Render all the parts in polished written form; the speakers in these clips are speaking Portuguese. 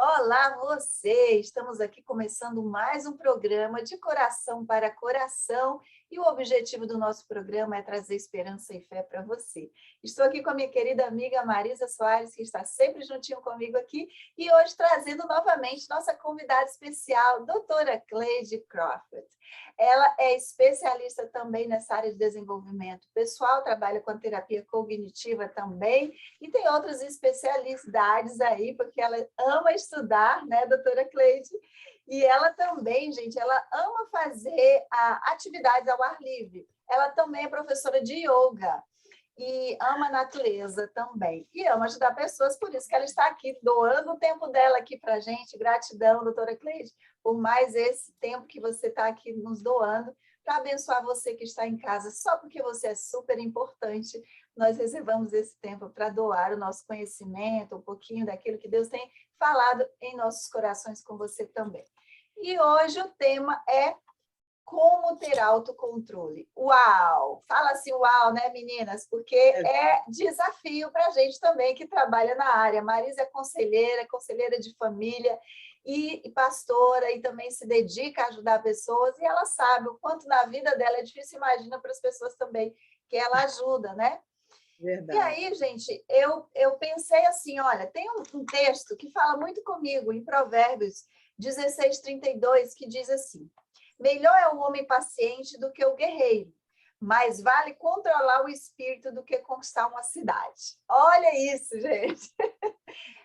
Olá, você! Estamos aqui começando mais um programa de coração para coração e o objetivo do nosso programa é trazer esperança e fé para você. Estou aqui com a minha querida amiga Marisa Soares, que está sempre juntinho comigo aqui, e hoje trazendo novamente nossa convidada especial, doutora Cleide Crawford. Ela é especialista também nessa área de desenvolvimento pessoal, trabalha com a terapia cognitiva também, e tem outras especialidades aí, porque ela ama estudar, né, doutora Cleide? E ela também, gente, ela ama fazer atividades ao ar livre. Ela também é professora de yoga e ama a natureza também. E ama ajudar pessoas, por isso que ela está aqui, doando o tempo dela aqui para a gente. Gratidão, doutora Cleide, por mais esse tempo que você está aqui nos doando, para abençoar você que está em casa, só porque você é super importante. Nós reservamos esse tempo para doar o nosso conhecimento, um pouquinho daquilo que Deus tem falado em nossos corações com você também. E hoje o tema é como ter autocontrole. Uau! Fala assim, uau, né, meninas? Porque é desafio para a gente também que trabalha na área. Marisa é conselheira de família e pastora, e também se dedica a ajudar pessoas, e ela sabe o quanto na vida dela é difícil, imagina para as pessoas também que ela ajuda, né? Verdade. E aí, gente, eu pensei assim, olha, tem um texto que fala muito comigo, em Provérbios 16:32, que diz assim: melhor é o homem paciente do que o guerreiro, mais vale controlar o espírito do que conquistar uma cidade. Olha isso, gente.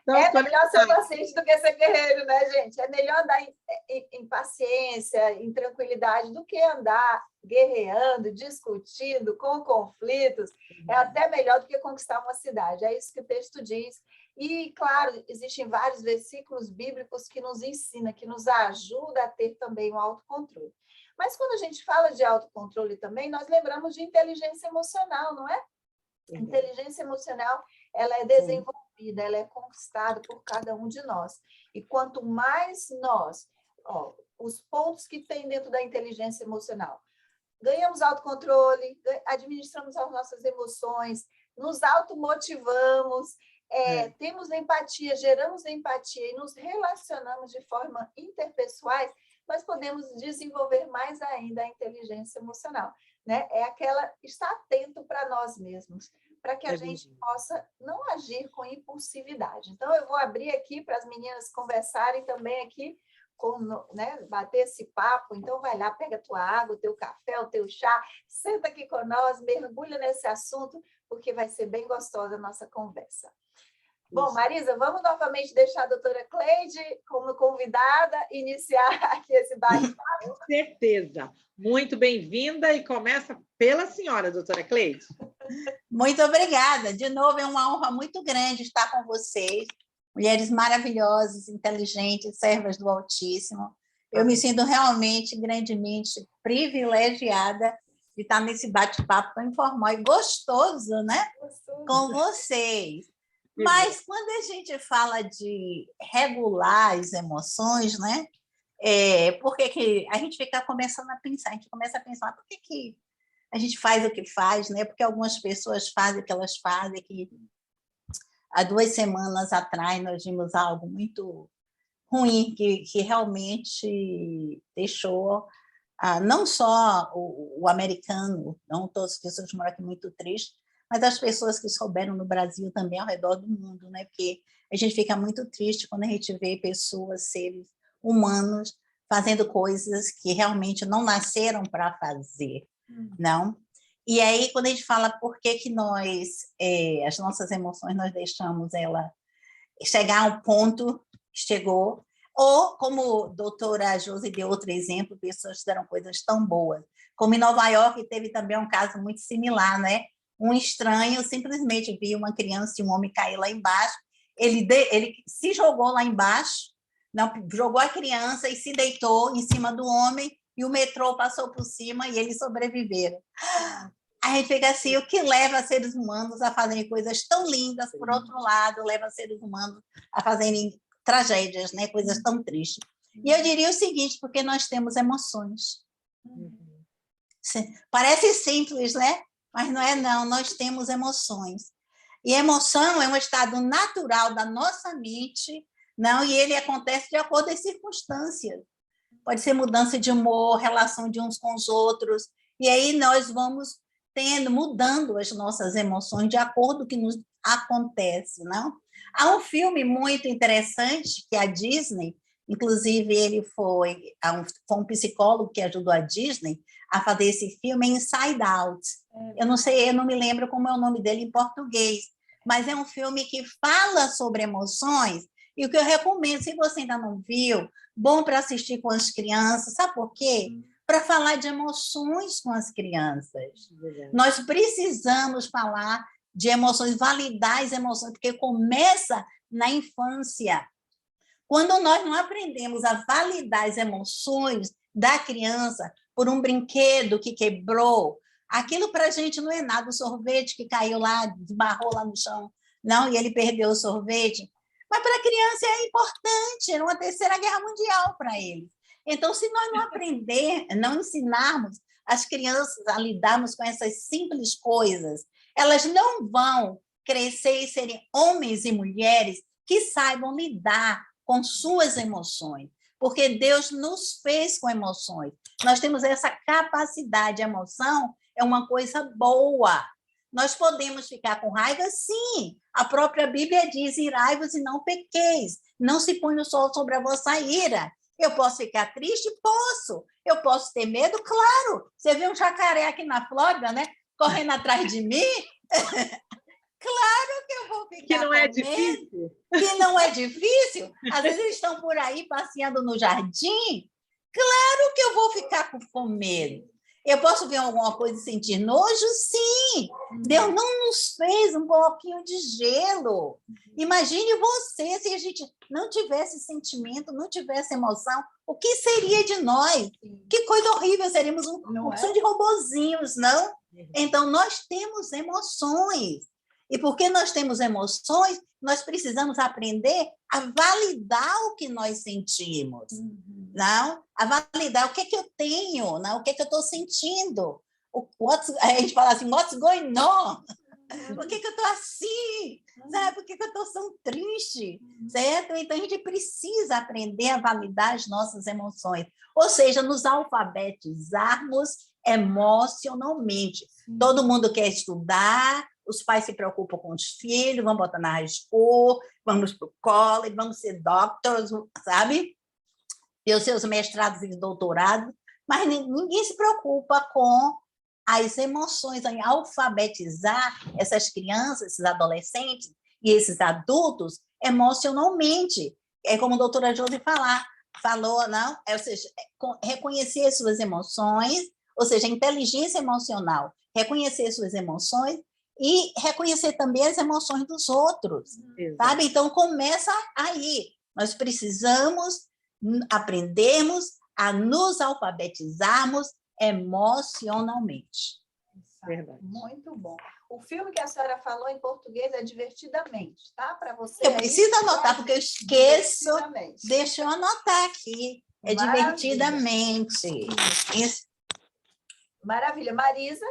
É melhor ser paciente do que ser guerreiro, né, gente? É melhor andar em paciência, em tranquilidade, do que andar guerreando, discutindo, com conflitos. É até melhor do que conquistar uma cidade. É isso que o texto diz. E, claro, existem vários versículos bíblicos que nos ensinam, que nos ajudam a ter também o autocontrole. Mas quando a gente fala de autocontrole também, nós lembramos de inteligência emocional, não é? Inteligência emocional, ela é desenvolvida, ela é conquistada por cada um de nós. E quanto mais nós, os pontos que tem dentro da inteligência emocional, ganhamos autocontrole, administramos as nossas emoções, nos automotivamos, temos empatia, geramos empatia e nos relacionamos de forma interpessoais, nós podemos desenvolver mais ainda a inteligência emocional, né? É aquela estar atento para nós mesmos, para que a gente possa não agir com impulsividade. Então, eu vou abrir aqui para as meninas conversarem também aqui, né, bater esse papo. Então, vai lá, pega a tua água, o teu café, o teu chá, senta aqui com nós, mergulha nesse assunto, porque vai ser bem gostosa a nossa conversa. Bom, Marisa, vamos novamente deixar a doutora Cleide como convidada, iniciar aqui esse bate-papo. Com certeza. Muito bem-vinda e começa pela senhora, doutora Cleide. Muito obrigada. De novo, é uma honra muito grande estar com vocês, mulheres maravilhosas, inteligentes, servas do Altíssimo. Eu me sinto realmente, grandemente privilegiada de estar nesse bate-papo tão informal e gostoso, né? Com vocês. Mas quando a gente fala de regular as emoções, né? Por que a gente fica começando a pensar? A gente começa a pensar, por que a gente faz o que faz, né? Porque algumas pessoas fazem o que elas fazem, que há 2 semanas atrás nós vimos algo muito ruim, que realmente deixou não só o americano, não todas as pessoas que moram aqui muito tristes, mas as pessoas que souberam no Brasil também, ao redor do mundo, né? Porque a gente fica muito triste quando a gente vê pessoas, seres humanos, fazendo coisas que realmente não nasceram para fazer, não? E aí, quando a gente fala por que nós, as nossas emoções, nós deixamos ela chegar ao ponto que chegou, ou, como a doutora Josi deu outro exemplo, pessoas fizeram coisas tão boas, como em Nova York teve também um caso muito similar, né? Um estranho simplesmente viu uma criança e um homem cair lá embaixo, ele se jogou lá embaixo, não, jogou a criança e se deitou em cima do homem, e o metrô passou por cima e eles sobreviveram. A gente fica assim, o que leva seres humanos a fazerem coisas tão lindas, por outro lado, leva seres humanos a fazerem tragédias, né? Coisas tão tristes. E eu diria o seguinte, porque nós temos emoções. Parece simples, né? Mas não é não, nós temos emoções. E emoção é um estado natural da nossa mente, Não, e ele acontece de acordo com as circunstâncias. Pode ser mudança de humor, relação de uns com os outros, e aí nós vamos mudando as nossas emoções de acordo com o que nos acontece, não? Há um filme muito interessante que a Disney, inclusive ele foi um psicólogo que ajudou a Disney a fazer esse filme, Inside Out. Eu não sei, eu não me lembro como é o nome dele em português, mas é um filme que fala sobre emoções, e o que eu recomendo, se você ainda não viu, bom para assistir com as crianças, sabe por quê? Para falar de emoções com as crianças. Nós precisamos falar de emoções, validar as emoções, porque começa na infância. Quando nós não aprendemos a validar as emoções da criança por um brinquedo que quebrou, aquilo para a gente não é nada, o sorvete que caiu lá, desbarrou lá no chão, não, e ele perdeu o sorvete. Mas para a criança é importante, era uma terceira guerra mundial para ele. Então, se nós não aprender, não ensinarmos as crianças a lidarmos com essas simples coisas, elas não vão crescer e serem homens e mulheres que saibam lidar com suas emoções, porque Deus nos fez com emoções. Nós temos essa capacidade, a emoção é uma coisa boa. Nós podemos ficar com raiva? Sim. A própria Bíblia diz, irai-vos e não pequeis. Não se põe o sol sobre a vossa ira. Eu posso ficar triste? Posso. Eu posso ter medo? Claro. Você vê um jacaré aqui na Flórida, né? Correndo atrás de mim? Claro que eu vou ficar que não é com difícil. medo. Que não é difícil. Às vezes eles estão por aí passeando no jardim. Claro que eu vou ficar com medo. Eu posso ver alguma coisa e sentir nojo? Sim. Deus não nos fez um bloquinho de gelo. Imagine você, se a gente não tivesse sentimento, não tivesse emoção, o que seria de nós? Que coisa horrível, seríamos um opção de robozinhos, não? Então, nós temos emoções. E porque nós temos emoções, nós precisamos aprender a validar o que nós sentimos. Não? A validar o que é que eu tenho, não? O que é que eu estou sentindo. A gente fala assim, what's going on? Por que eu estou assim? Sabe? Por que eu estou tão triste? Certo? Então, a gente precisa aprender a validar as nossas emoções. Ou seja, nos alfabetizarmos emocionalmente. Todo mundo quer estudar, os pais se preocupam com os filhos, vão botar na high school, vamos para o college, vamos ser doctors, sabe? Ter os seus mestrados e doutorados, mas ninguém se preocupa com as emoções, em alfabetizar essas crianças, esses adolescentes e esses adultos emocionalmente. É como a doutora Josi falou, não? Ou seja, reconhecer as suas emoções, ou seja, inteligência emocional, reconhecer suas emoções e reconhecer também as emoções dos outros, sabe? Então, começa aí. Nós precisamos aprendermos a nos alfabetizarmos emocionalmente. Verdade. Muito bom. O filme que a senhora falou em português é Divertidamente, tá? Para você. Eu preciso anotar, porque eu esqueço. Deixa eu anotar aqui. É Divertidamente. Maravilha. Marisa?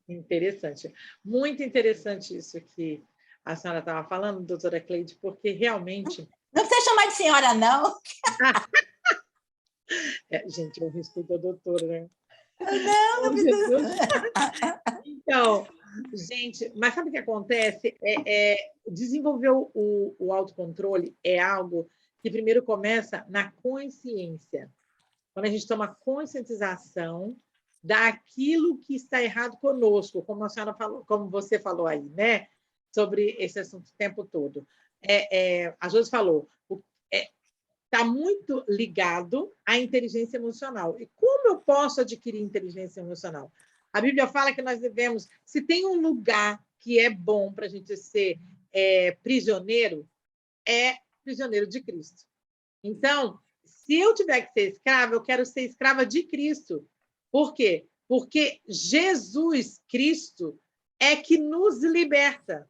Interessante. Muito interessante isso que a senhora estava falando, doutora Cleide, porque realmente... Não precisa chamar de senhora, não. Gente, eu respeito a doutora, né? Não precisa. Então, gente, mas sabe o que acontece? Desenvolver o autocontrole é algo que primeiro começa na consciência. Quando a gente toma conscientização daquilo que está errado conosco, como a senhora falou, como você falou aí, né? Sobre esse assunto o tempo todo. A Josi falou, está muito ligado à inteligência emocional. E como eu posso adquirir inteligência emocional? A Bíblia fala que nós devemos, se tem um lugar que é bom para a gente ser prisioneiro, é prisioneiro de Cristo. Então, se eu tiver que ser escrava, eu quero ser escrava de Cristo. Por quê? Porque Jesus Cristo é que nos liberta.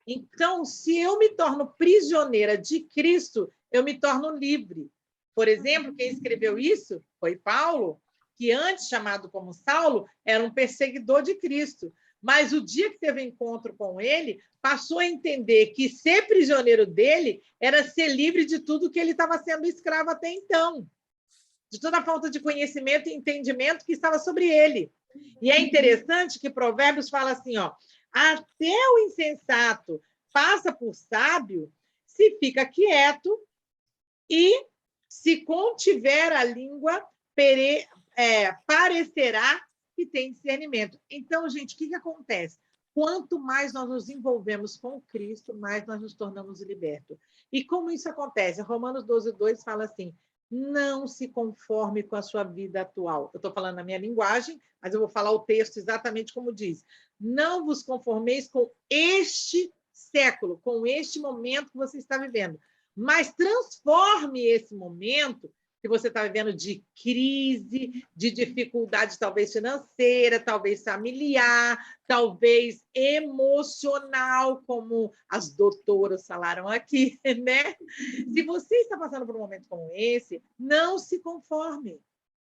Então, se eu me torno prisioneira de Cristo, eu me torno livre. Por exemplo, quem escreveu isso foi Paulo, que antes chamado como Saulo, era um perseguidor de Cristo. Mas o dia que teve encontro com ele, passou a entender que ser prisioneiro dele era ser livre de tudo que ele estava sendo escravo até então, de toda a falta de conhecimento e entendimento que estava sobre ele. E é interessante que Provérbios fala assim, ó, até o insensato passa por sábio se fica quieto e se contiver a língua, parecerá que tem discernimento. Então, gente, o que acontece? Quanto mais nós nos envolvemos com Cristo, mais nós nos tornamos libertos. E como isso acontece? Romanos 12:2 fala assim, não se conforme com a sua vida atual. Eu estou falando na minha linguagem, mas eu vou falar o texto exatamente como diz. Não vos conformeis com este século, com este momento que você está vivendo, mas transforme esse momento que você está vivendo de crise, de dificuldade talvez financeira, talvez familiar, talvez emocional, como as doutoras falaram aqui, né? Se você está passando por um momento como esse, não se conforme.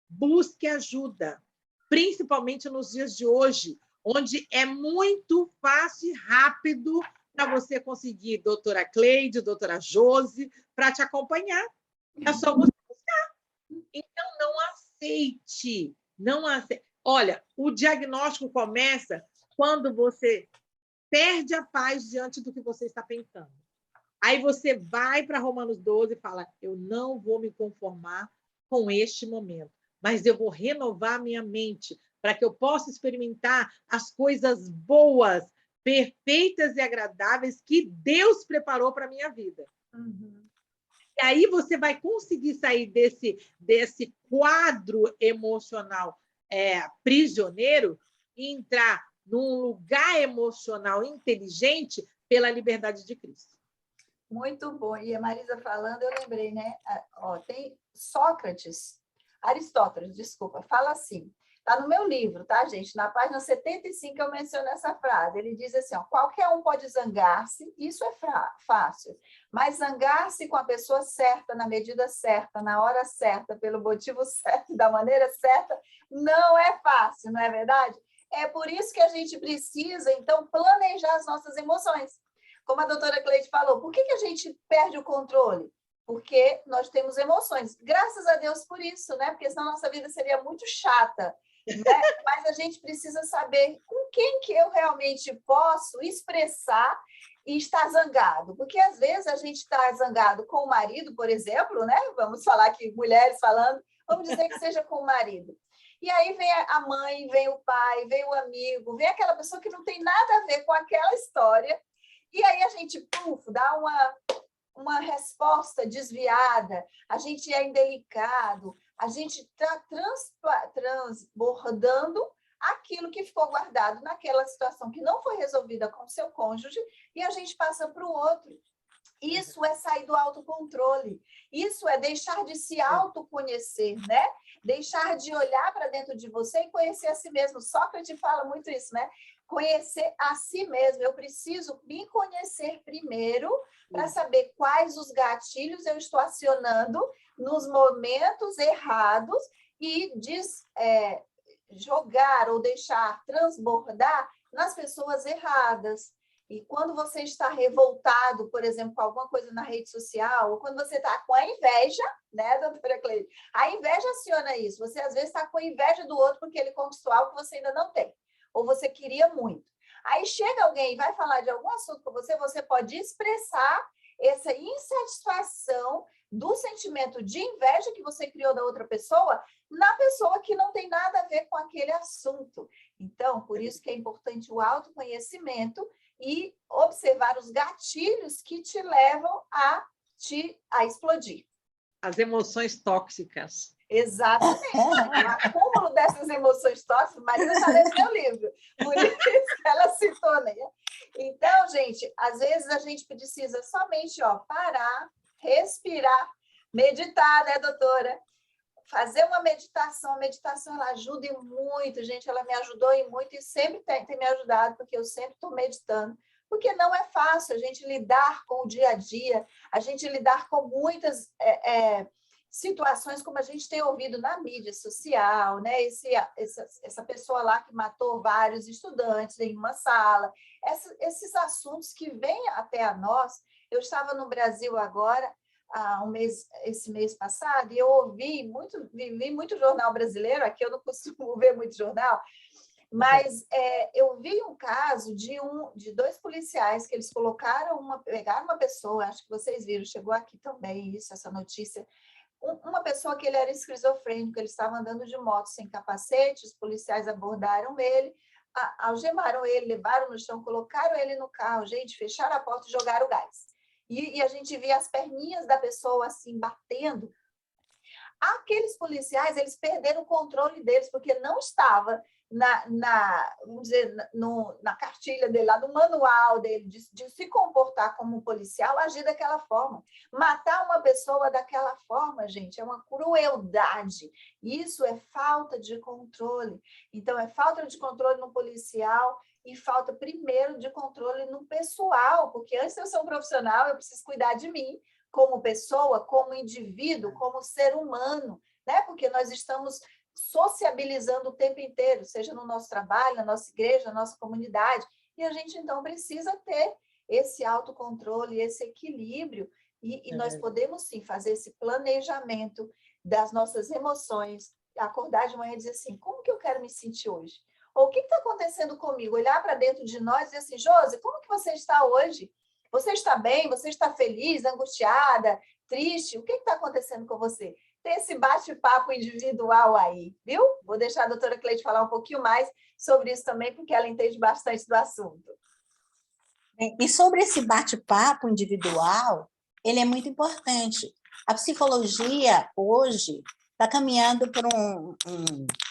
Busque ajuda, principalmente nos dias de hoje, onde é muito fácil e rápido para você conseguir doutora Cleide, doutora Josi, para te acompanhar. É só você buscar. Então, não aceite. Olha, o diagnóstico começa quando você perde a paz diante do que você está pensando. Aí você vai para Romanos 12 e fala, eu não vou me conformar com este momento, mas eu vou renovar minha mente para que eu possa experimentar as coisas boas, perfeitas e agradáveis que Deus preparou para a minha vida. Uhum. E aí você vai conseguir sair desse quadro emocional prisioneiro e entrar num lugar emocional inteligente pela liberdade de Cristo. Muito bom. E a Marisa falando, eu lembrei, né? Ó, tem Aristóteles, desculpa, fala assim, está no meu livro, tá, gente? Na página 75 eu menciono essa frase. Ele diz assim, ó, qualquer um pode zangar-se, isso é fácil, mas zangar-se com a pessoa certa, na medida certa, na hora certa, pelo motivo certo, da maneira certa, não é fácil, não é verdade? É por isso que a gente precisa, então, planejar as nossas emoções. Como a doutora Cleide falou, por que a gente perde o controle? Porque nós temos emoções. Graças a Deus por isso, né? Porque senão a nossa vida seria muito chata, né? Mas a gente precisa saber com quem que eu realmente posso expressar e estar zangado. Porque às vezes a gente está zangado com o marido, por exemplo, né? Vamos falar aqui, mulheres falando, vamos dizer que seja com o marido. E aí vem a mãe, vem o pai, vem o amigo, vem aquela pessoa que não tem nada a ver com aquela história. E aí a gente, dá uma resposta desviada, a gente é indelicado, a gente está transbordando aquilo que ficou guardado naquela situação que não foi resolvida com o seu cônjuge e a gente passa para o outro. Isso é sair do autocontrole, isso é deixar de se autoconhecer, né? Deixar de olhar para dentro de você e conhecer a si mesmo. Sócrates fala muito isso, né? Conhecer a si mesmo. Eu preciso me conhecer primeiro para saber quais os gatilhos eu estou acionando nos momentos errados e jogar ou deixar transbordar nas pessoas erradas. E quando você está revoltado, por exemplo, com alguma coisa na rede social, ou quando você está com a inveja, né, doutora Cleide? A inveja aciona isso. Você, às vezes, está com inveja do outro porque ele conquistou algo que você ainda não tem, ou você queria muito. Aí chega alguém e vai falar de algum assunto com você, você pode expressar essa insatisfação do sentimento de inveja que você criou da outra pessoa na pessoa que não tem nada a ver com aquele assunto. Então, por isso que é importante o autoconhecimento e observar os gatilhos que te levam a explodir. As emoções tóxicas. Exatamente. O acúmulo dessas emoções tóxicas, Marisa está nesse meu livro, por isso que ela citou, né? Então, gente, às vezes a gente precisa somente parar, respirar, meditar, né, doutora? Fazer uma meditação. A meditação, ela ajuda e muito, gente. Ela me ajudou e muito e sempre tem me ajudado, porque eu sempre estou meditando. Porque não é fácil a gente lidar com o dia a dia, a gente lidar com muitas situações como a gente tem ouvido na mídia social, né? Essa pessoa lá que matou vários estudantes em uma sala, esses assuntos que vêm até a nós. Eu estava no Brasil agora, esse mês passado, e eu vi muito jornal brasileiro, aqui eu não costumo ver muito jornal, mas eu vi um caso de 2 policiais que eles pegaram uma pessoa, acho que vocês viram, chegou aqui também essa notícia, uma pessoa que ele era esquizofrênico, ele estava andando de moto sem capacete, os policiais abordaram ele, algemaram ele, levaram no chão, colocaram ele no carro, gente, fecharam a porta e jogaram o gás. E a gente via as perninhas da pessoa assim, batendo. Aqueles policiais, eles perderam o controle deles, porque não estava vamos dizer, na cartilha dele, lá no manual dele, de se comportar como um policial, agir daquela forma. Matar uma pessoa daquela forma, gente, é uma crueldade. Isso é falta de controle. Então, é falta de controle no policial e falta, primeiro, de controle no pessoal, porque antes de eu ser um profissional, eu preciso cuidar de mim, como pessoa, como indivíduo, como ser humano, né? Porque nós estamos sociabilizando o tempo inteiro, seja no nosso trabalho, na nossa igreja, na nossa comunidade, e a gente, então, precisa ter esse autocontrole, esse equilíbrio, e nós podemos, sim, fazer esse planejamento das nossas emoções, acordar de manhã e dizer assim, como que eu quero me sentir hoje? Ou o que está acontecendo comigo? Olhar para dentro de nós e dizer assim, Josi, como que você está hoje? Você está bem? Você está feliz, angustiada, triste? O que está acontecendo com você? Tem esse bate-papo individual aí, viu? Vou deixar a doutora Cleide falar um pouquinho mais sobre isso também, porque ela entende bastante do assunto. E sobre esse bate-papo individual, ele é muito importante. A psicologia, hoje, está caminhando por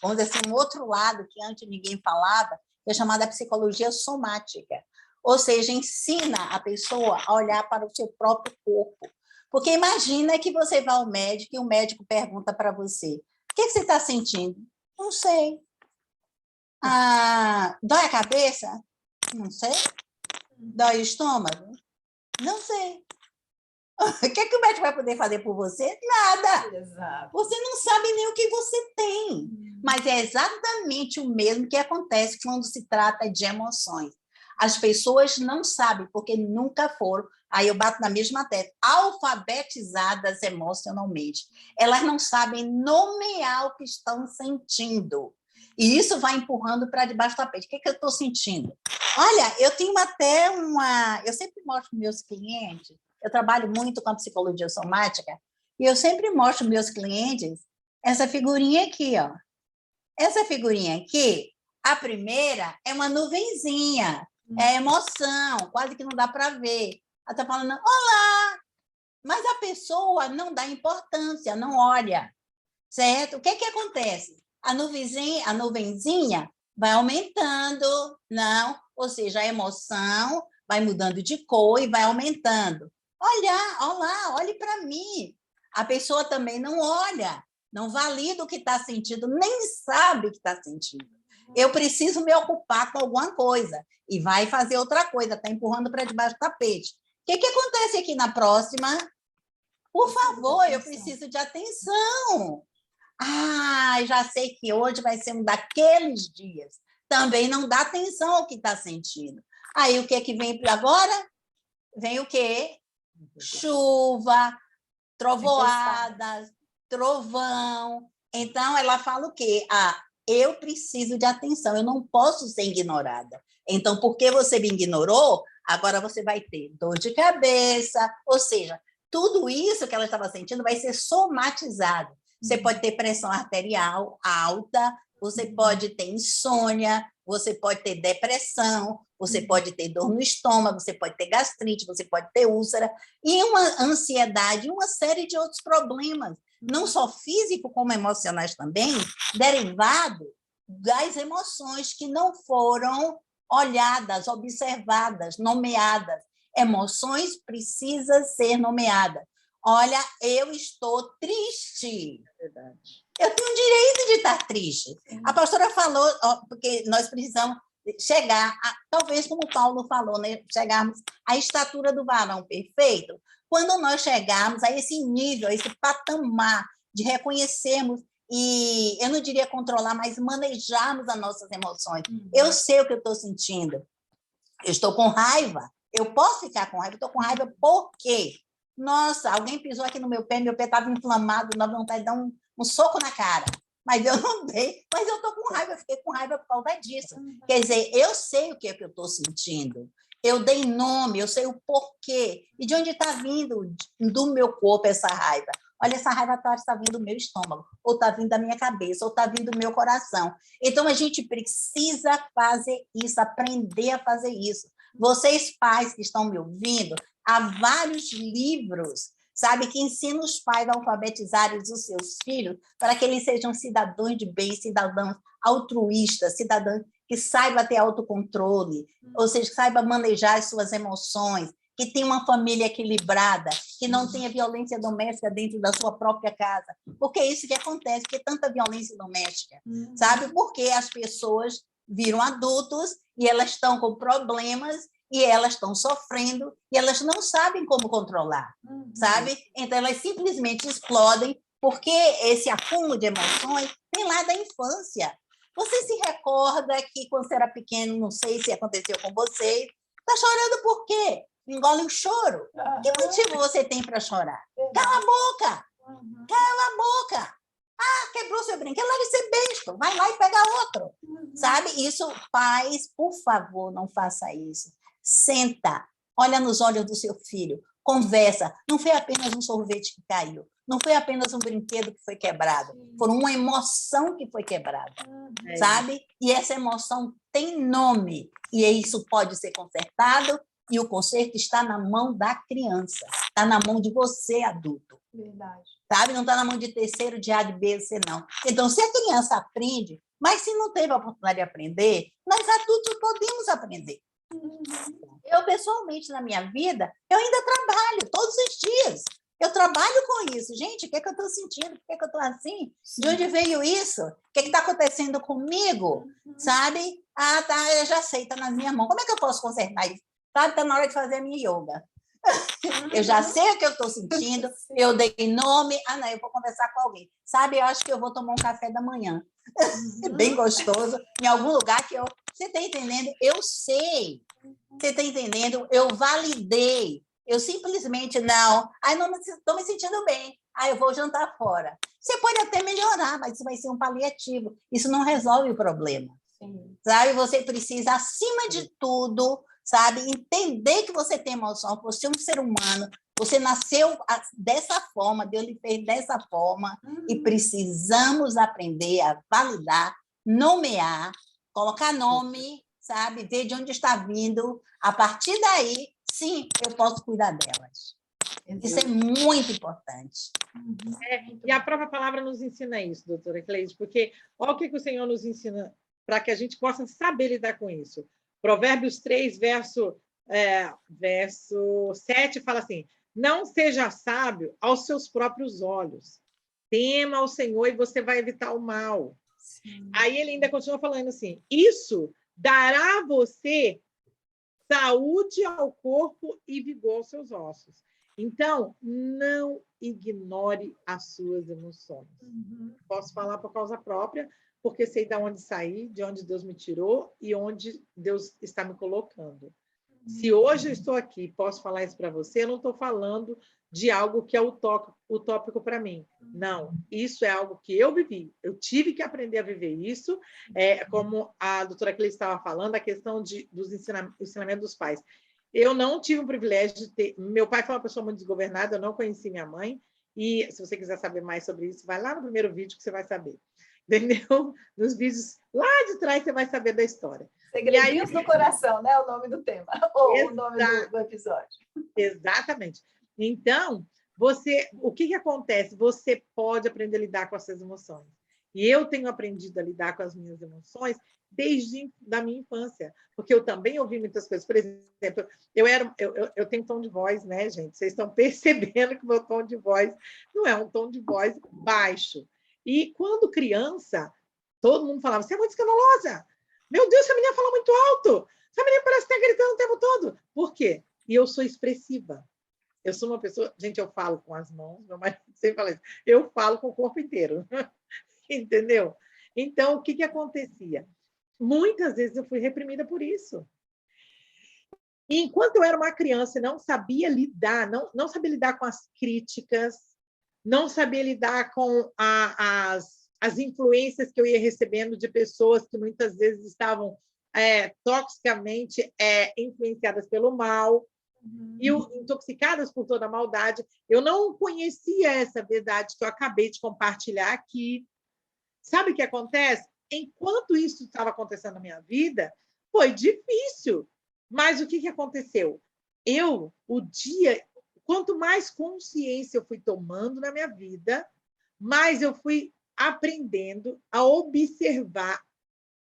vamos dizer assim, um outro lado que antes ninguém falava, que é chamada psicologia somática. Ou seja, ensina a pessoa a olhar para o seu próprio corpo. Porque imagina que você vai ao médico e o médico pergunta para você, o que você está sentindo? Não sei. Dói a cabeça? Não sei. Dói o estômago? Não sei. O que o médico vai poder fazer por você? Nada. Exato. Você não sabe nem o que você tem. Mas é exatamente o mesmo que acontece quando se trata de emoções. As pessoas não sabem, porque nunca foram, aí eu bato na mesma tecla, alfabetizadas emocionalmente. Elas não sabem nomear o que estão sentindo. E isso vai empurrando para debaixo do tapete. O que eu estou sentindo? Olha, eu tenho até eu sempre mostro para meus clientes, eu trabalho muito com a psicologia somática, e eu sempre mostro para meus clientes essa figurinha aqui, ó. Essa figurinha aqui, a primeira é uma nuvenzinha, é emoção, quase que não dá para ver. Ela está falando, olá! Mas a pessoa não dá importância, não olha, certo? O que acontece? A nuvenzinha vai aumentando, não, ou seja, a emoção vai mudando de cor e vai aumentando. Olá, olhe para mim. A pessoa também não olha, não valida o que está sentindo, nem sabe o que está sentindo. Eu preciso me ocupar com alguma coisa e vai fazer outra coisa, está empurrando para debaixo do tapete. O que acontece aqui na próxima? Por favor, eu preciso de atenção. Já sei que hoje vai ser um daqueles dias. Também não dá atenção ao que está sentindo. Aí, o que vem agora? Vem o quê? Chuva, trovoadas, trovão. Então, ela fala o quê? Eu preciso de atenção, eu não posso ser ignorada. Então, porque você me ignorou, agora você vai ter dor de cabeça, ou seja, tudo isso que ela estava sentindo vai ser somatizado. Você pode ter pressão arterial alta, você pode ter insônia, você pode ter depressão, você pode ter dor no estômago, você pode ter gastrite, você pode ter úlcera, e uma ansiedade, uma série de outros problemas, não só físico como emocionais também, derivado das emoções que não foram olhadas, observadas, nomeadas. Emoções precisam ser nomeadas. Olha, eu estou triste. Verdade. Eu tenho o direito de estar triste. A pastora falou, porque nós precisamos chegar, talvez como o Paulo falou, né? Chegarmos à estatura do varão perfeito, quando nós chegarmos a esse nível, a esse patamar de reconhecermos e, eu não diria controlar, mas manejarmos as nossas emoções. Eu sei o que eu estou sentindo. Eu estou com raiva. Eu posso ficar com raiva. Eu estou com raiva por quê? Nossa, alguém pisou aqui no meu pé estava inflamado, nós vontade de dar um soco na cara. Mas eu não dei, mas eu estou com raiva, eu fiquei com raiva por causa disso. Quer dizer, eu sei o que é que eu estou sentindo. Eu dei nome, eu sei o porquê. E de onde está vindo do meu corpo essa raiva? Olha, essa raiva está vindo do meu estômago, ou está vindo da minha cabeça, ou está vindo do meu coração. Então, a gente precisa fazer isso, aprender a fazer isso. Vocês, pais que estão me ouvindo, há vários livros, sabe, que ensinam os pais a alfabetizarem os seus filhos para que eles sejam cidadãos de bem, cidadãos altruístas, cidadãos que saibam ter autocontrole, ou seja, que saibam manejar as suas emoções, que tenha uma família equilibrada, que não tenha violência doméstica dentro da sua própria casa. Porque é isso que acontece, porque tanta violência doméstica, sabe? Porque as pessoas viram adultos e elas estão com problemas e elas estão sofrendo e elas não sabem como controlar, sabe? Então, elas simplesmente explodem porque esse acúmulo de emoções vem lá da infância. Você se recorda que, quando você era pequeno, não sei se aconteceu com você, está chorando por quê? Engole o choro. Que motivo você tem para chorar? Cala a boca! Cala a boca! Ah, quebrou seu brinquedo, larga de ser besta, vai lá e pega outro. Sabe? Isso, pais, por favor, não faça isso. Senta, olha nos olhos do seu filho, conversa. Não foi apenas um sorvete que caiu, não foi apenas um brinquedo que foi quebrado, foi uma emoção que foi quebrada, sabe? E essa emoção tem nome, e isso pode ser consertado, e o conserto está na mão da criança, está na mão de você, adulto. Verdade. Sabe? Não está na mão de terceiro, de A, de B, C, não. Então, se a criança aprende, mas se não teve a oportunidade de aprender, nós adultos podemos aprender. Eu, pessoalmente, na minha vida, eu ainda trabalho todos os dias. Eu trabalho com isso. Gente, o que é que eu estou sentindo? Por que é que eu estou assim? De onde veio isso? O que está acontecendo comigo? Sabe? Ah, tá, eu já sei, está nas minhas mãos. Como é que eu posso consertar isso? Sabe? Está na hora de fazer a minha yoga. Eu já sei o que eu estou sentindo, eu dei nome. Ah, não, eu vou conversar com alguém. Sabe, eu acho que eu vou tomar um café da manhã. Bem gostoso, em algum lugar que eu... Você está entendendo? Eu sei. Você está entendendo? Eu validei. Eu simplesmente não. Ai, não estou me sentindo bem. Ai, eu vou jantar fora. Você pode até melhorar, mas isso vai ser um paliativo. Isso não resolve o problema. Sim. Sabe? Você precisa, acima de tudo, sabe, entender que você tem emoção, que você é um ser humano, você nasceu dessa forma, Deus lhe fez dessa forma, e precisamos aprender a validar, nomear, colocar nome, sabe, ver de onde está vindo. A partir daí, sim, eu posso cuidar delas. Isso é muito importante. E a própria palavra nos ensina isso, doutora Cleide, porque olha o que o Senhor nos ensina para que a gente possa saber lidar com isso. Provérbios 3, verso 7, fala assim: não seja sábio aos seus próprios olhos. Tema ao Senhor e você vai evitar o mal. Sim. Aí ele ainda continua falando assim: isso dará a você saúde ao corpo e vigor aos seus ossos. Então, não ignore as suas emoções. Posso falar por causa própria, porque sei de onde saí, de onde Deus me tirou e onde Deus está me colocando. Se hoje eu estou aqui, posso falar isso para você, eu não estou falando de algo que é utópico para mim. Não, isso é algo que eu vivi. Eu tive que aprender a viver isso, como a doutora Cleide estava falando, a questão dos ensinamentos dos pais. Eu não tive o privilégio de ter... Meu pai foi uma pessoa muito desgovernada, eu não conheci minha mãe, e se você quiser saber mais sobre isso, vai lá no primeiro vídeo que você vai saber. Entendeu? Nos vídeos lá de trás você vai saber da história. Segredinhos do coração, né? O nome do tema, ou o nome do episódio. Exatamente. Então, o que acontece? Você pode aprender a lidar com as suas emoções. E eu tenho aprendido a lidar com as minhas emoções desde da minha infância, porque eu também ouvi muitas coisas. Por exemplo, eu tenho tom de voz, né, gente? Vocês estão percebendo que o meu tom de voz não é um tom de voz baixo. E quando criança, todo mundo falava: você é muito escandalosa, Meu Deus, essa menina fala muito alto. Essa menina parece que está gritando o tempo todo. Por quê? E eu sou expressiva. Eu sou uma pessoa... Gente, eu falo com as mãos. Meu marido sempre fala isso. Eu falo com o corpo inteiro. Entendeu? Então, o que, que acontecia? Muitas vezes eu fui reprimida por isso. E enquanto eu era uma criança e não sabia lidar, não sabia lidar com as críticas, não sabia lidar com as influências que eu ia recebendo de pessoas que muitas vezes estavam toxicamente influenciadas pelo mal e intoxicadas por toda a maldade. Eu não conhecia essa verdade que eu acabei de compartilhar aqui. Sabe o que acontece? Enquanto isso estava acontecendo na minha vida, foi difícil. Mas o que, que aconteceu? Quanto mais consciência eu fui tomando na minha vida, mais eu fui aprendendo a observar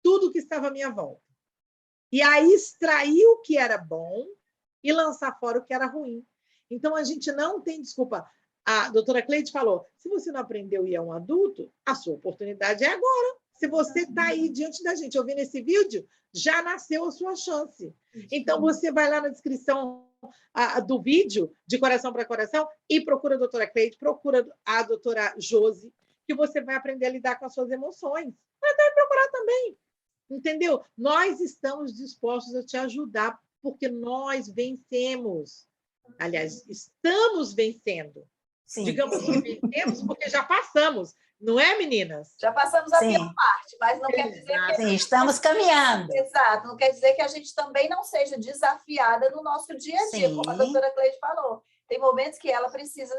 tudo que estava à minha volta. E aí extrair o que era bom e lançar fora o que era ruim. Então, a gente não tem desculpa. A doutora Cleide falou, se você não aprendeu e é um adulto, a sua oportunidade é agora. Se você está aí diante da gente ouvindo esse vídeo, já nasceu a sua chance. Então, você vai lá na descrição do vídeo, de coração para coração, e procura a doutora Cleide, procura a doutora Josi, que você vai aprender a lidar com as suas emoções. Mas deve procurar também. Entendeu? Nós estamos dispostos a te ajudar, porque nós vencemos. Aliás, estamos vencendo. Sim, Digamos que vencemos porque já passamos. Não é, meninas? Já passamos a sim, pior parte, mas não quer dizer que... sim, estamos caminhando. Exato, não quer dizer que a gente também não seja desafiada no nosso dia a dia, como a Sim, doutora Cleide falou. Tem momentos que ela precisa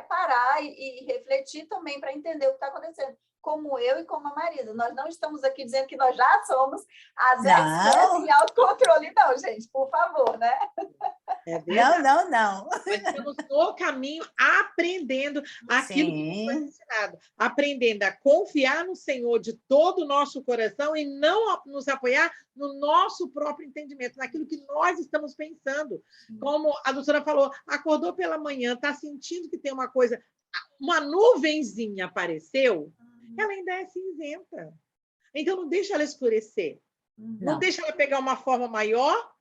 parar e refletir também para entender o que está acontecendo, como eu e como a Marisa. Nós não estamos aqui dizendo que nós já somos as expertas em autocontrole, não, gente, por favor, né? É verdade. Não. Mas estamos no caminho aprendendo aquilo que nos foi ensinado. Aprendendo a confiar no Senhor de todo o nosso coração e não nos apoiar no nosso próprio entendimento, naquilo que nós estamos pensando. Como a doutora falou, acordou pela manhã, está sentindo que tem uma coisa, uma nuvenzinha apareceu, ela ainda é cinzenta. Então, não deixa ela escurecer. Não deixa ela pegar uma forma maior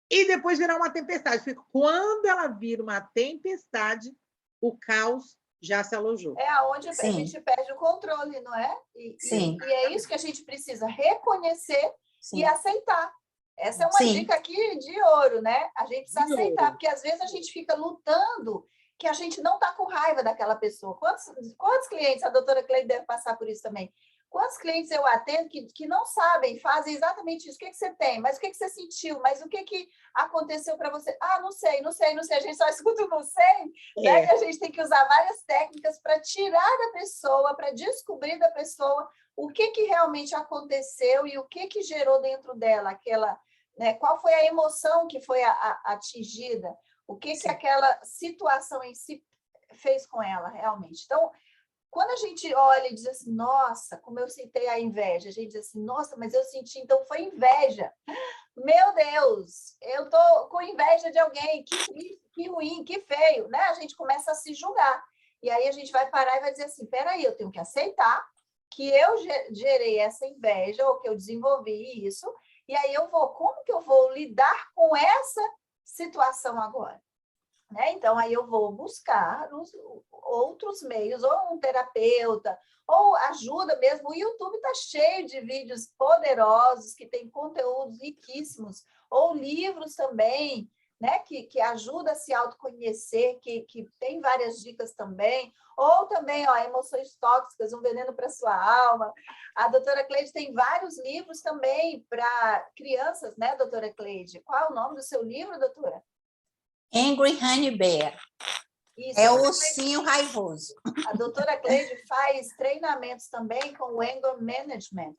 e depois virar uma tempestade. Porque quando ela vira uma tempestade, o caos já se alojou. É aonde a gente perde o controle, não é? E é isso que a gente precisa reconhecer e aceitar. Essa é uma dica aqui de ouro, né? A gente precisa aceitar, porque às vezes a gente fica lutando que a gente não está com raiva daquela pessoa. Quantos clientes, a doutora Cleide deve passar por isso também, quantos clientes eu atendo que não sabem, fazem exatamente isso? O que, que você tem? Mas o que, que você sentiu? Mas o que, que aconteceu para você? Ah, não sei. A gente só escuta o não sei, né? E a gente tem que usar várias técnicas para tirar da pessoa, para descobrir da pessoa o que, que realmente aconteceu e o que, que gerou dentro dela aquela, né? Qual foi a emoção que foi atingida? O que, que aquela situação em si fez com ela realmente? Então, quando a gente olha e diz assim, nossa, como eu senti a inveja, a gente diz assim, nossa, mas eu senti, então foi inveja. Meu Deus, eu tô com inveja de alguém, que triste, que ruim, que feio, né? A gente começa a se julgar. E aí a gente vai parar e vai dizer assim, peraí, eu tenho que aceitar que eu gerei essa inveja, ou que eu desenvolvi isso, e aí como que eu vou lidar com essa situação agora? Né? Então, aí eu vou buscar outros meios, ou um terapeuta, ou ajuda mesmo. O YouTube está cheio de vídeos poderosos, que tem conteúdos riquíssimos, ou livros também, né? que ajuda a se autoconhecer, que tem várias dicas também, ou também Emoções Tóxicas, um veneno para a sua alma. A doutora Cleide tem vários livros também para crianças, né, doutora Cleide? Qual é o nome do seu livro, doutora? Angry Honey Bear. Isso, é o ursinho raivoso. A doutora Cleide faz treinamentos também com o Anger Management,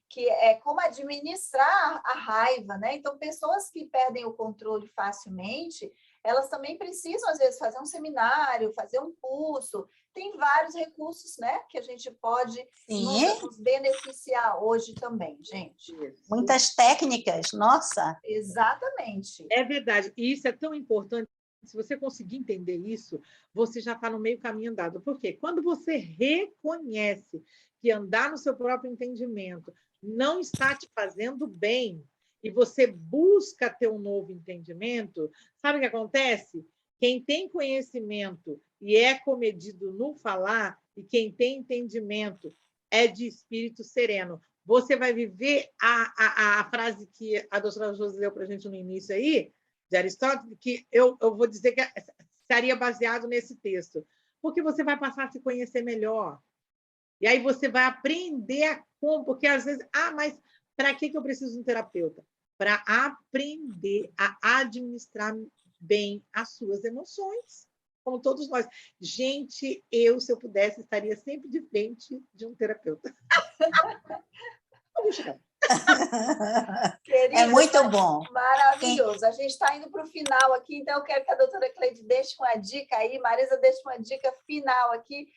que é como administrar a raiva, né? Então, pessoas que perdem o controle facilmente, elas também precisam, às vezes, fazer um seminário, fazer um curso. Tem vários recursos, né? Que a gente pode nos beneficiar hoje também, gente. Muitas técnicas, nossa. Exatamente. É verdade. E isso é tão importante. Se você conseguir entender isso, você já está no meio caminho andado. Por quê? Quando você reconhece que andar no seu próprio entendimento não está te fazendo bem e você busca ter um novo entendimento, sabe o que acontece? Quem tem conhecimento e é comedido no falar, e quem tem entendimento é de espírito sereno. Você vai viver a frase que a doutora Josi deu para a gente no início aí, de Aristóteles, que eu vou dizer que estaria baseado nesse texto, porque você vai passar a se conhecer melhor. E aí você vai aprender a como, porque às vezes, mas para que eu preciso de um terapeuta? Para aprender a administrar bem as suas emoções, como todos nós. Gente, se eu pudesse, estaria sempre de frente de um terapeuta. Querida, é muito bom. Maravilhoso. A gente está indo para o final aqui, então eu quero que a doutora Cleide deixe uma dica aí, Marisa deixe uma dica final aqui.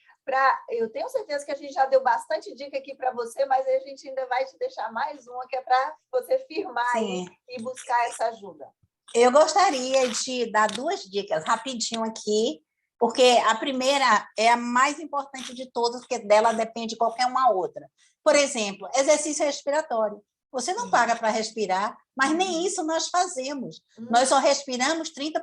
Eu tenho certeza que a gente já deu bastante dica aqui para você, mas a gente ainda vai te deixar mais uma, que é para você firmar aí e buscar essa ajuda. Eu gostaria de dar 2 dicas rapidinho aqui, porque a primeira é a mais importante de todas, porque dela depende qualquer uma outra. Por exemplo, exercício respiratório. Você não paga para respirar, mas nem isso nós fazemos. Nós só respiramos 30%,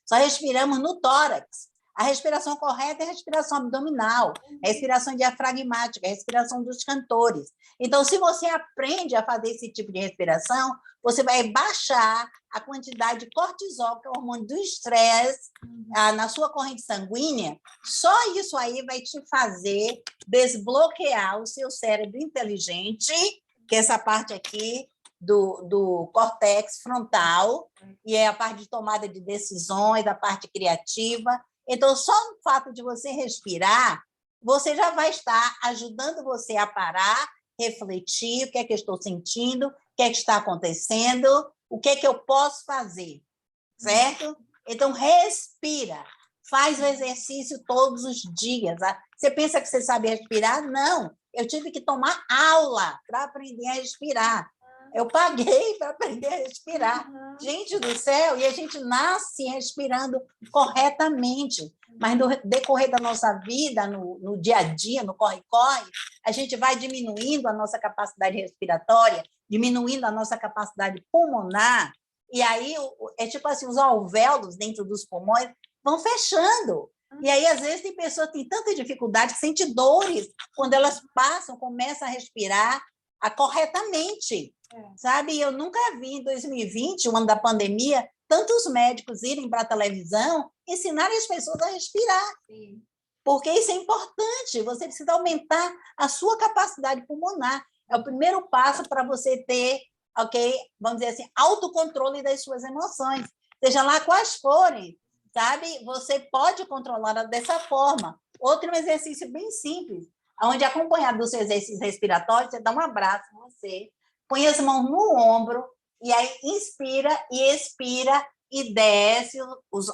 só respiramos no tórax. A respiração correta é a respiração abdominal, a respiração diafragmática, a respiração dos cantores. Então, se você aprende a fazer esse tipo de respiração, você vai baixar a quantidade de cortisol, que é o hormônio do estresse, na sua corrente sanguínea. Só isso aí vai te fazer desbloquear o seu cérebro inteligente, que é essa parte aqui do córtex frontal, e é a parte de tomada de decisões, da parte criativa. Então, só o fato de você respirar, você já vai estar ajudando você a parar, refletir, o que é que eu estou sentindo, o que é que está acontecendo, o que é que eu posso fazer, certo? Então, respira, faz o exercício todos os dias. Você pensa que você sabe respirar? Não, eu tive que tomar aula para aprender a respirar. Eu paguei para aprender a respirar. Gente do céu, e a gente nasce respirando corretamente, mas no decorrer da nossa vida, no dia a dia, no corre-corre, a gente vai diminuindo a nossa capacidade respiratória, diminuindo a nossa capacidade pulmonar, e aí é tipo assim, os alvéolos dentro dos pulmões vão fechando. E aí, às vezes, tem pessoas que têm tanta dificuldade que sentem dores quando elas começam a respirar corretamente. Sabe? Eu nunca vi em 2020, o ano da pandemia, tantos médicos irem para a televisão ensinarem as pessoas a respirar. Sim. Porque isso é importante, você precisa aumentar a sua capacidade pulmonar. É o primeiro passo para você ter, vamos dizer assim, autocontrole das suas emoções. Seja lá quais forem, sabe? Você pode controlar dessa forma. Outro exercício bem simples, onde acompanhado do seu exercício respiratório, você dá um abraço em você, põe as mãos no ombro, e aí inspira e expira e desce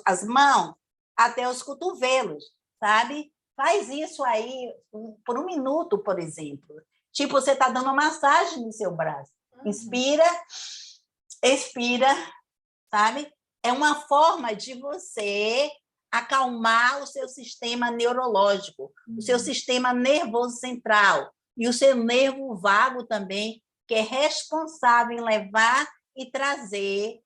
as mãos até os cotovelos, sabe? Faz isso aí por 1 minuto, por exemplo. Tipo, você está dando uma massagem no seu braço. Inspira, expira, sabe? É uma forma de você acalmar o seu sistema neurológico, o seu sistema nervoso central e o seu nervo vago também, que é responsável em levar e trazer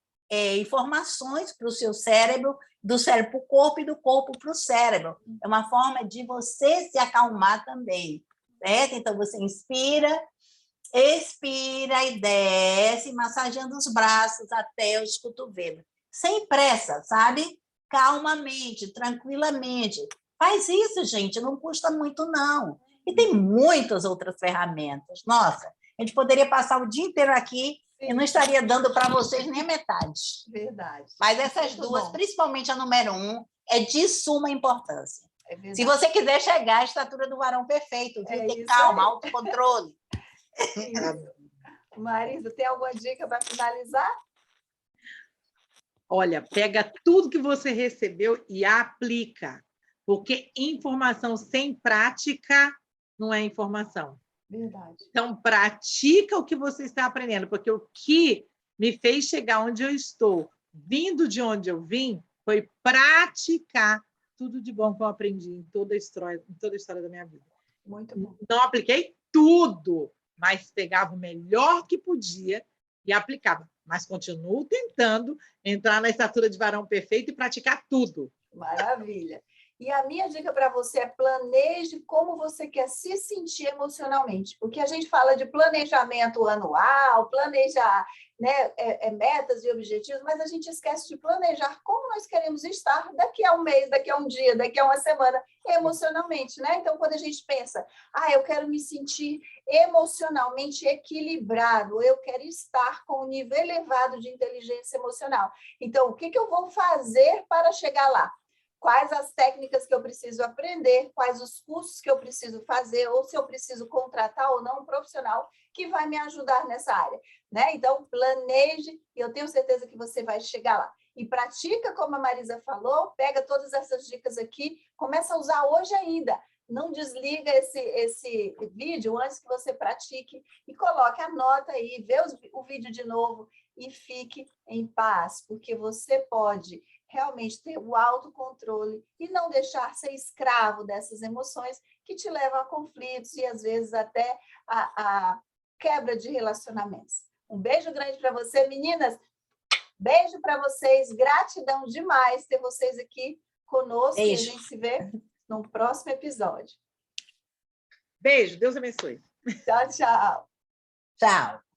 informações para o seu cérebro, do cérebro para o corpo e do corpo para o cérebro. É uma forma de você se acalmar também, certo? Então, você inspira, expira e desce, massageando os braços até os cotovelos. Sem pressa, sabe? Calmamente, tranquilamente. Faz isso, gente, não custa muito, não. E tem muitas outras ferramentas. Nossa, a gente poderia passar o dia inteiro aqui e não estaria dando para vocês nem a metade. Verdade. Mas essas Muito duas, bom. Principalmente a número 1, é de suma importância. É Se você quiser chegar à estatura do varão perfeito, viu? Ter calma, autocontrole. Marisa, tem alguma dica para finalizar? Olha, pega tudo que você recebeu e aplica, porque informação sem prática não é informação. Verdade. Então, pratica o que você está aprendendo, porque o que me fez chegar onde eu estou, vindo de onde eu vim, foi praticar tudo de bom que eu aprendi em toda a história da minha vida. Muito bom. Não apliquei tudo, mas pegava o melhor que podia e aplicava. Mas continuo tentando entrar na estatura de varão perfeito e praticar tudo. Maravilha. E a minha dica para você é planeje como você quer se sentir emocionalmente. Porque a gente fala de planejamento anual, planejar, né, metas e objetivos, mas a gente esquece de planejar como nós queremos estar daqui a um mês, daqui a um dia, daqui a uma semana, emocionalmente, né? Então, quando a gente pensa, eu quero me sentir emocionalmente equilibrado, eu quero estar com um nível elevado de inteligência emocional. Então, o que eu vou fazer para chegar lá? Quais as técnicas que eu preciso aprender, quais os cursos que eu preciso fazer, ou se eu preciso contratar ou não um profissional que vai me ajudar nessa área, né? Então, planeje, e eu tenho certeza que você vai chegar lá. E pratica, como a Marisa falou, pega todas essas dicas aqui, começa a usar hoje ainda. Não desliga esse vídeo antes que você pratique e coloque, anota aí, vê o vídeo de novo e fique em paz, porque você pode realmente ter o autocontrole e não deixar ser escravo dessas emoções que te levam a conflitos e, às vezes, até a quebra de relacionamentos. Um beijo grande para você, meninas. Beijo para vocês. Gratidão demais ter vocês aqui conosco. Beijo. E a gente se vê no próximo episódio. Beijo. Deus abençoe. Tchau, tchau. Tchau.